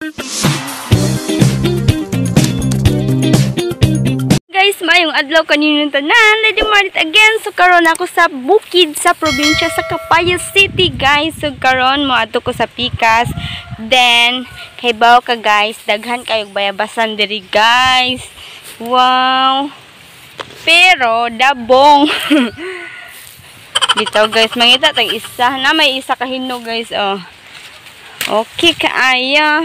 Guys, mayong adlaw kaninong tanan. Lady Marit again. So karon ako sa bukid sa probinsya sa Capayas City, guys. So karon mo ato ko sa Pikas. Then kay bawo ka, guys, daghan kayog bayabasan diri, guys. Wow. Pero dabong. Bitaw, guys, mangita tag isa na may isa ka hinog, guys. Oh. Okay kaaya.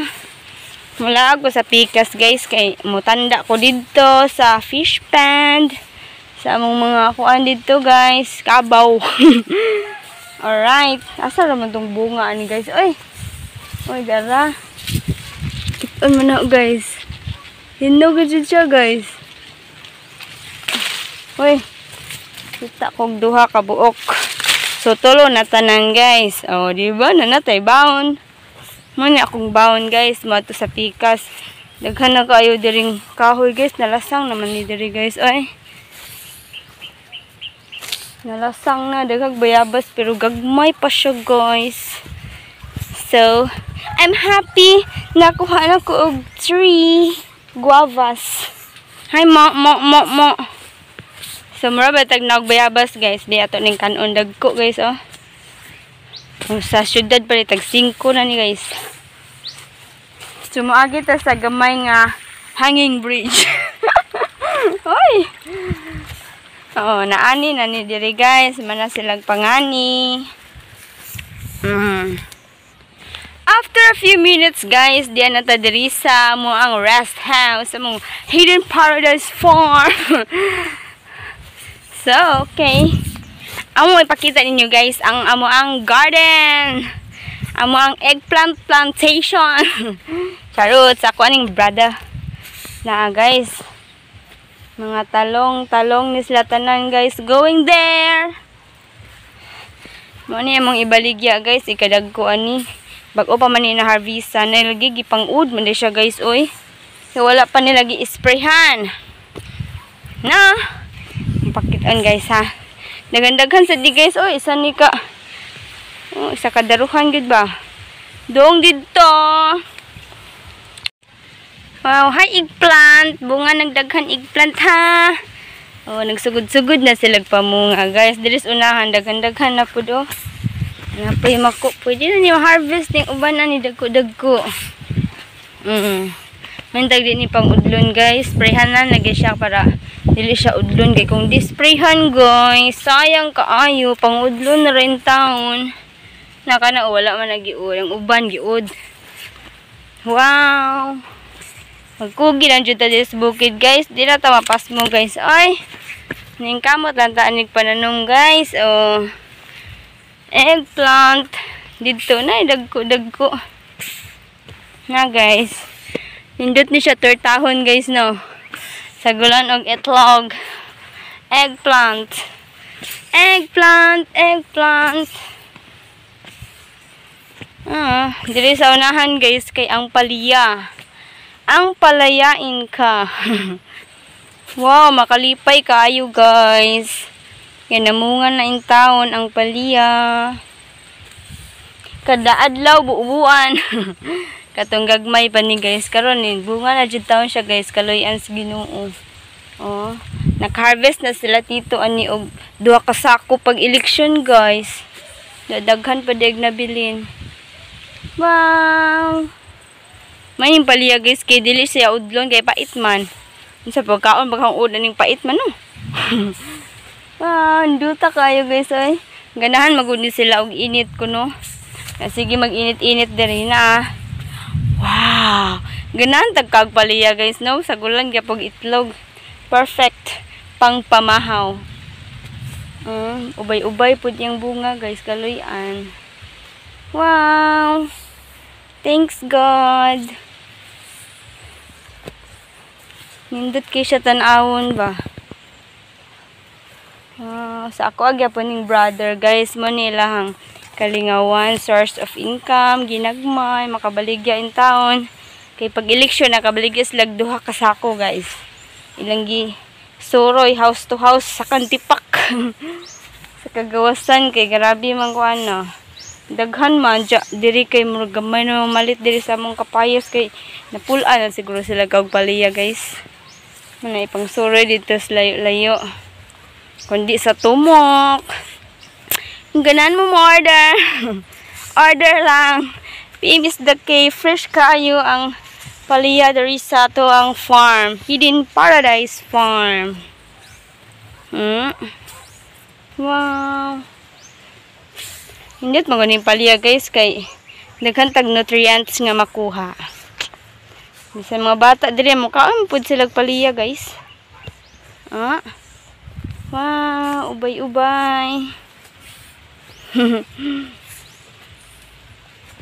Mula ako sa Pikas, guys, kay mutanda ko dito sa fish pond. Sa among mga kuan dito, guys. Kabaw. Alright. Asa naman tong bunga ani, guys? Oy. Oy, dara. Kipan mo na, guys. Hinog dyan siya, guys. Oy. Kita kong duha ka buok. So, tulo na tanan, guys. O, diba? Nanatay baon. Mani akong baon, guys, mato sa Pikas. Daghan na kayo diring kahoy, guys. Nalasang naman ni diri, guys. Ay. Nalasang na. Daghag bayabas. Pero gagmay pa siya, guys. So, I'm happy. Nakuha na ko og 3 guavas. Hi, mo. So, mura batag nagbayabas, guys. Di ato ning kanon dagko, guys, oh. Sa syudad pa tag 5 na ni, guys. Sumuagi ta sa gamay nga hanging bridge. Hoy. Oh, naani na ni diri, guys. Mana silang pangani. After a few minutes, guys, diyan na ta diri sa mo ang rest house, sa mong Hidden Paradise Farm. So, okay. Amo ipakita ninyo, guys, ang amo ang garden. Amo ang eggplant plantation. Charot, sa ako aning brada. Na, guys. Mga talong ni sila tanan, guys. Going there. Mo ni among ibaligya, guys. Ikadag ko ani. Bago pa man ni na harvestan. Nilagi gipang ud man siya, guys, oy. So, wala pa nilagi isprayhan. Na. Pakitaan, guys, ha. Daghan-daghan sa di, guys. Oh, isa ni ka. Oh, isa ka daruhan, gud ba? Doong dito. Wow, hi eggplant. Bunga nagdaghan eggplant, ha. Oh, nagsugod-sugod na sila pamunga, guys. Diris unahan, daghan-daghan na po do. Napay mako. Pwede na ni harvest ng uban na ni dagko-dagko. Mantag din ni pang udlon, guys. Sprayhan na lagi siya para dili siya udlon, kay kung disprayhan, guys, sayang kaayo, pang udlon na rin taon. Naka na wala man nagiud, ang uban giud. Wow. Magkugi lang jud ta dis bukid, guys. Di na ta mapas mo, guys. Ay. Ning kamot lang ta anig pananong, guys. Oh. Eggplant. Dito na dagko. Na, guys. Nindot ni siya turtahon, guys, no. Sagulan og itlog. Eggplant. Diri sa unahan, guys, kay ang palaya. Ang palayain ka. Wow, makalipay kayo, guys. Yan, namungan na in taon ang palaya. Kada adlaw buubuan. Katong gagmay pa ni, guys. Karon ni bunga na jud taon siya, guys. Kaloy-an sa Ginoo. Oh, nag-harvest na sila dito ani og 2 ka sako pag eleksyon, guys. Dadaghan pa dig nabilin. Wow. May paliya, guys, kay dili siya udlon kay pait man. Unsa pagkaon baghang ud ning pait man, no. Wow, duta kayo, guys, oy. Ganahan magud ni sila og init kuno. Sige, mag-init-init diri na. Wow. Ganahan tagkag paliya, guys, no. Sagulan gyapon itlog. Perfect pang pamahaw. Ubay-ubay pud yang bunga, guys, kaloy-an. Wow. Thanks, God. Nindot kay siya tan-awon ba? Sa ako agyapon ning brother, guys, mo nila hang kalingawan, source of income, ginagmay, makabaligya in taon. Kay pag eleksyon nakabaligya sila 2 ka sako, guys. Ilang suroy house to house sa kantipak. Sa kagawasan kay grabe man ko ano. Daghan man diri kay murag gamay na malit diri sa among kapayos kay napulaan na siguro sila kag paliya guys. Manay pang sure dito sa layo-layo. Kundi sa tumok. Ganan mo order. Order lang. PM is the K. Fresh kayo ang paliya diri sa to ang farm. Hidden Paradise Farm. Wow. Hindi mo ganing paliya guys kay daghan tag nutrients nga makuha. Sa mga bata diri mo kaon pud sila paliya guys. Wow, ubay-ubay.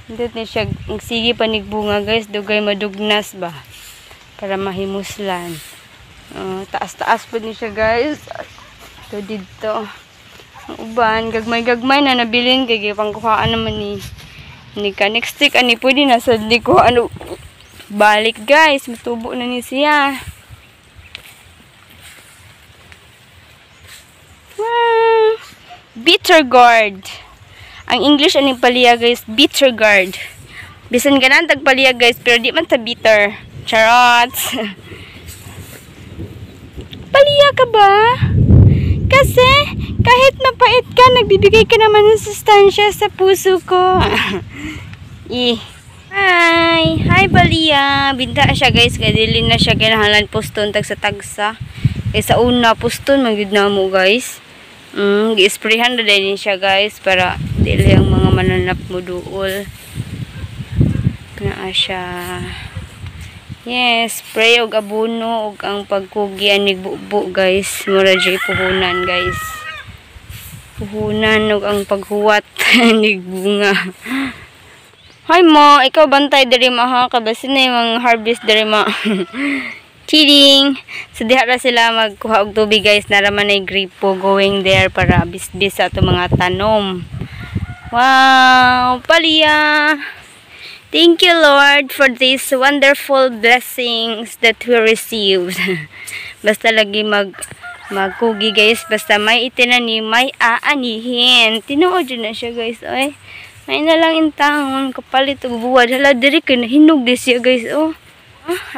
Dito ni siya sige panigbunga guys, dugay madugnas ba para mahimuslan. Taas-taas po ni siya guys. Ito dito. Ang uban, gagmay-gagmay na nabilin kay pangkuhaan naman ni ka next week ani pwede na sa liko ano balik guys, matubo na ni siya. Wow. Bitter gourd. Ang English aning paliya guys, bitter gourd. Bisan ganan tag paliya guys, pero di man ta bitter. Charots. Paliya ka ba? Kasi kahit mapait ka, nagbibigay ka naman ng sustansya sa puso ko. Hi paliya. Binta siya guys, kay dili na siya kinahanglan poston tagsa-tagsa. Kay sa una poston magyud na mo guys. Gi-sprayhan na din siya guys para dili ang mga mananap mo duol. Naa siya. Yes, spray og abono og ang pagkugyan ni bubo guys. Mura jay puhunan guys. Puhunan og ang paghuwat ni bunga. Hi mo, ikaw bantay diri ma ha kabasin na yung harvest diri ma. Kidding. So diha ra sila magkuha og tubig guys, naraman ay gripo going there para bisbis sa ato mga tanom. Wow, paliya. Thank you Lord for these wonderful blessings that we received. Basta lagi magkugi guys, basta may itinanim, may aanihin. Tinuod na siya guys, oy. May na lang intahon kapalit og buwad. Hala diri kay nahinog di siya guys, oh.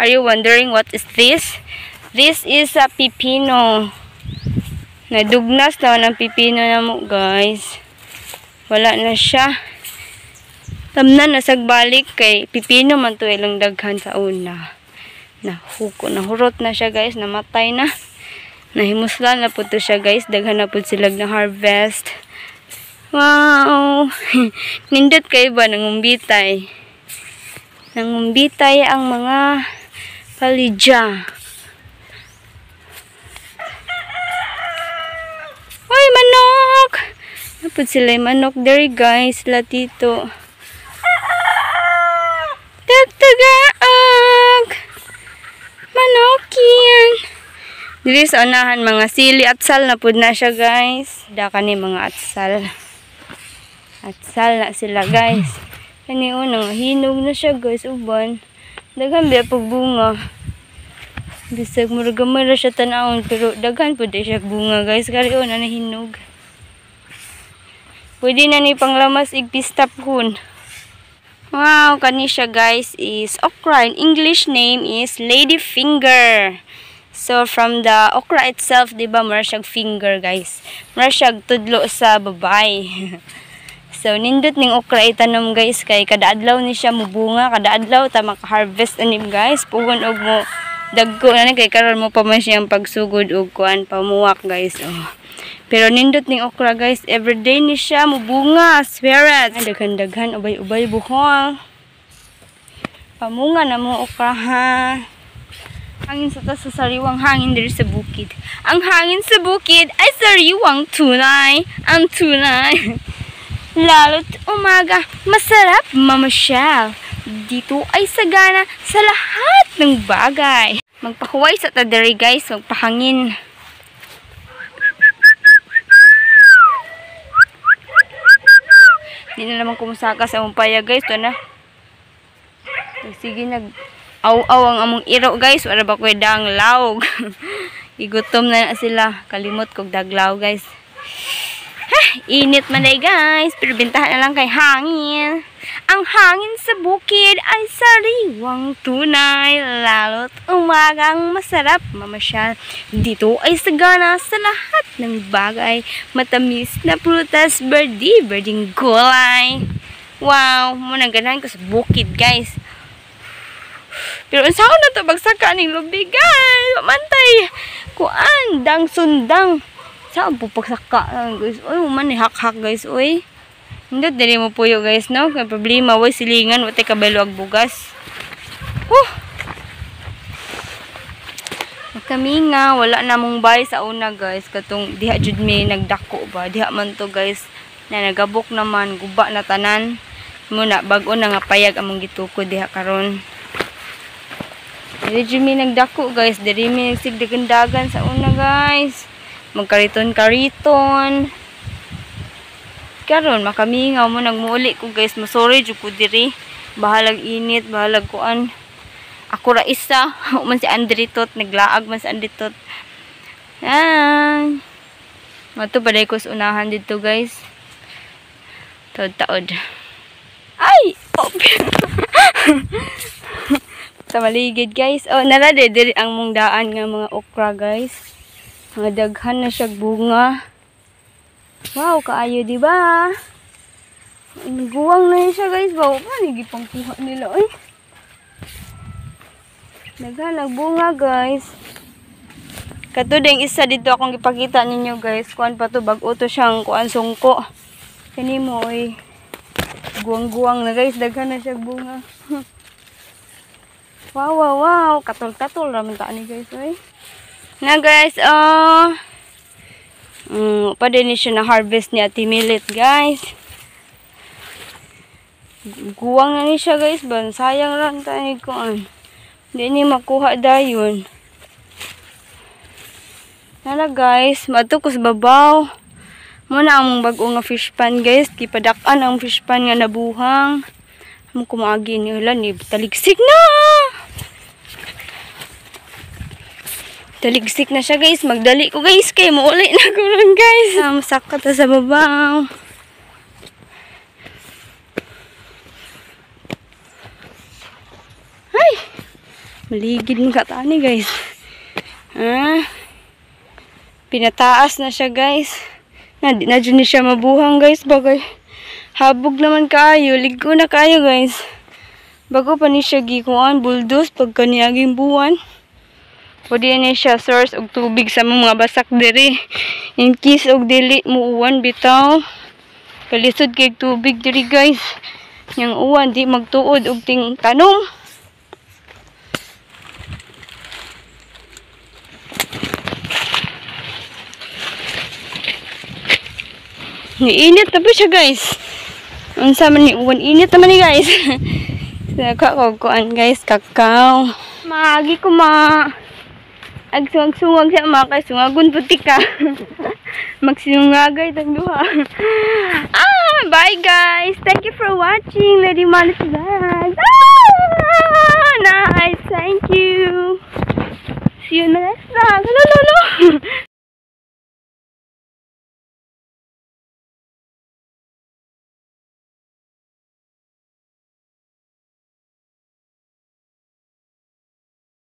Are you wondering what is this? This is a pipino. Nadugnas na ng pipino na mo guys. Wala na siya. Tamnan na sagbalik kay pipino man to ilang daghan sa una. Nahurot na siya guys, namatay na. Nahimuslan na po to siya guys, daghan na po sila na harvest. Wow! Nindot kayo ba nangumbitay? Nangumbitay ang mga palidya. Hoy, manok! Napod sila yung manok there guys, latito. Tagtagaag! Manokin! Dili sa unahan mga sili atsal na pud na siya guys. Daka ni mga atsal. Atsal na sila guys. Kani unang hinog na siya guys, uban. Daghan biya pag bunga. Bisag murag-gamay ra siya tanawon pero daghan pud siya bunga guys. Kari una na hinog. Pwede na ni panglamas igpista kun. Wow, kani siya guys is okra. In English name is ladyfinger. So from the okra itself, di ba, mura siyang finger guys. Mura siyang tudlo sa babay. So nindot ning okra itanom guys kay kada adlaw ni siya mubunga, kada adlaw ta maka-harvest anim guys. Pugon og mo dagko na ni kay karon mo pa man siyang pagsugod og kuan pamuwak guys. Oh. Pero nindot ning okra guys, everyday ni siya mubunga, swear it. Daghan-daghan ubay-ubay buhol. Pamunga na mo okra ha. Hangin sa taas sa sariwang hangin diri sa bukid. Ang hangin sa bukid ay sariwang tunay. Ang tunay. Lalo't umaga, masarap mamasyal. Dito ay sagana sa lahat ng bagay. Magpahuway sa tadari guys, magpahangin. Hindi na naman kumusaka sa umpaya guys. Ito na. Sige, nag-aw-aw ang among iro guys. Wala ba ko dang lawg. Igutom na sila. Kalimot kog daglaw guys. Init man day guys, pero bintahan na lang kay hangin. Ang hangin sa bukid ay sariwang tunay, lalo't umagang masarap mamasyal. Dito ay sagana sa lahat ng bagay, matamis na prutas, berding gulay. Wow, muna ganahan ko sa bukid guys. Pero saan na to bagsaka ning lubi guys? Mantay, kuan, dang sundang. Saan po pagsaka guys? Uy, man hak-hak guys, uy. Hindi, dali mo puyo guys, no? Kaya problema, way silingan, wate kabalo ag bugas. Kami nga, wala na mong bay sa una guys. Katong diha jud may nagdako ba? Diha man to guys. Na nagabok naman, guba na tanan. Muna, bago na nga payag among gituko diha karon. Dili jud may nagdako guys. Dili may nagsigdagandagan sa una guys. Magkariton-kariton. Karon makamingaw mo nagmuuli ko guys, masori jud ko diri. Bahalag init, bahalag kuan. Ako ra isa, man si Andritot, naglaag man si Andritot. Yan. Mato paday ko sa unahan dito guys. Taod-taod. Ay! Oh. Sa maligid guys. Oh, nara diri ang mong daan nga mga okra guys. Mga daghan na siya bunga. Wow, kaayo di ba? Guwang na siya guys. Bawa pa nagipang kuha nila eh. Nagbunga guys. Kato ding isa dito akong ipakita ninyo guys. Kuan pa to, bag-o to siyang kuan sungko. Kani mo eh. Guwang-guwang na guys. Daghan na siya bunga. Wow. Katol-katol raman taan ni guys eh. Na guys, pa din siya na harvest ni Ate Milit guys. Guwang na ni siya guys. Sayang lang tayo kuan. Hindi ni makuha dayon. Nala guys, matukos babaw. Muna ang bago nga fish pan guys. Kipadakan ang fish pan nga nabuhang. Amo kumagi ni ulan ni taligsik na. Taligsik na siya guys. Magdali ko guys kay muuli na ko lang guys. Masaka ta sa babaw. Ay! Maligid ng katani guys. Pinataas na siya guys. Na dyan siya mabuhang guys. Bagay habog naman kayo. Ligo na kayo guys. Bago pa ni siya gikuan. Buldos pagka niyaging buwan. Pwede na siya source og tubig sa mga basak diri. In case og dili mo uwan bitaw. Kalisod kay tubig diri guys. Yang uwan di magtuod og ting tanom. Niinit na po siya guys. Unsa man ni uwan init naman ni guys. Kuan guys, kakao. Magi ko agsungag-sungag siya mga kay sungagon putik ka. Magsinungagay tang duha. Bye guys. Thank you for watching Lady Manis Vlog. Nice. Thank you. See you in the next vlog. Hello.